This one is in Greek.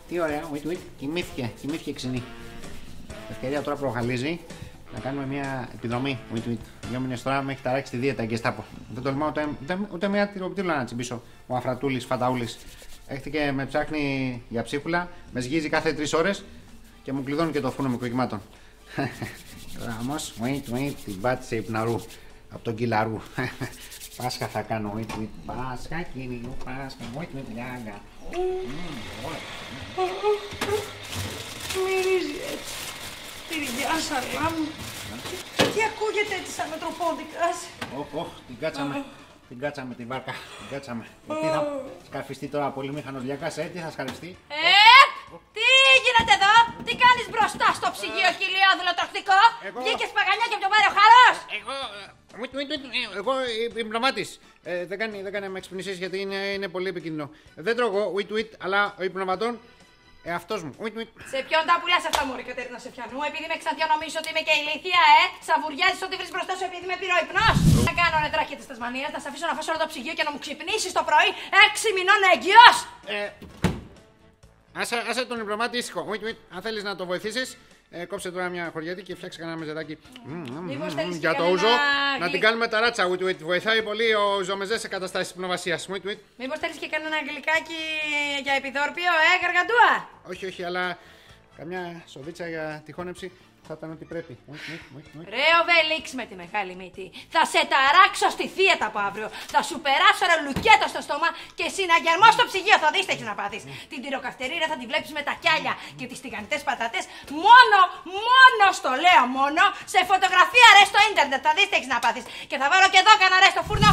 Τι ωραία, κοιμήθηκε ξυνή. Ευκαιρία τώρα προχαλίζει να κάνουμε μια επιδρομή. 2 μήνες τώρα με έχει ταράξει τη δίαιτα και στάπω. Δεν τολμάω ούτε μια τυροπιτήλα να τσιμπήσω. Ο Αφρατούλης, Φαταούλης. Έχετε και με ψάχνει για ψίχουλα, με σγίζει κάθε 3 ώρες και μου κλειδώνει και το φούρνο μικροκυμάτων. Τώρα όμως, την πάτησε υπναρού από τον κυλαρού. Πάσχα θα κάνω, Πάσχα, κύριε, Πάσχα, λιάγκα. Μυρίζει έτσι. Τυριά, σαλάμ. Τι ακούγεται έτσι σαν μετροπόντικας. Την κάτσαμε την βάρκα. Την κάτσαμε. Τι θα σκαρφιστεί τώρα πολυμήχανος διακάς, τι θα σκαρφιστεί. Τι γίνεται εδώ, τι κάνεις μπροστά στο ψυγείο, χιλιόδουλο τροχτικό. Βγήκες παγανιά και πιο πάρει ο χαρός. Εγώ υπνοβάτης. Δεν κάνει να με εξυπνήσεις γιατί είναι πολύ επικίνδυνο. Δεν τρώω εγώ, αλλά ο υπνοβατών εαυτός μου. Σε ποιον τα πουλάς αυτά, μωρή Κατερίνα Σεφιανού, επειδή με ξανθιό νομίζω ότι είμαι και ηλίθια, Σαβουριάζεις ότι βρεις μπροστά σου επειδή με πήρε ο ύπνος. Να κάνω νετράχη της Τασμανίας, να σε αφήσω να φας όλο το ψυγείο και να μου ξυπνήσεις το πρωί 6 μηνών έγκυος. Άσε τον υπνοβάτη ήσυχο. Αν θέλεις να το βοηθήσεις, κόψε τώρα μια χωριέτη και φτιάξε κανένα μεζεδάκι για το ούζο. Να την κάνουμε ταράτσα. Βοηθάει πολύ ο ζωμεζές σε καταστάσεις υπνοβασίας. Μήπως θέλεις και κανένα γλυκάκι για επιδόρπιο, γαργαντούα. Όχι, αλλά καμιά σοδίτσα για τη χώνεψη θα ήταν ό,τι πρέπει. Ρε ο Βελίξ με τη μεγάλη μύτη. Θα σε ταράξω στη θύετα από αύριο. Θα σου περάσω ρε λουκέτο στο στόμα και συναγερμό στο ψυγείο. Θα δεις τι έχεις να πάθεις. Την τυροκαυτερίρα θα τη βλέπεις με τα κιάλια και τις τηγανιτές πατάτες μόνο στο λέω μόνο σε φωτογραφία ρε στο ίντερνετ. Θα δεις τι έχεις να πάθεις. Και θα βάλω και εδώ κανένα ρε στο φούρνο.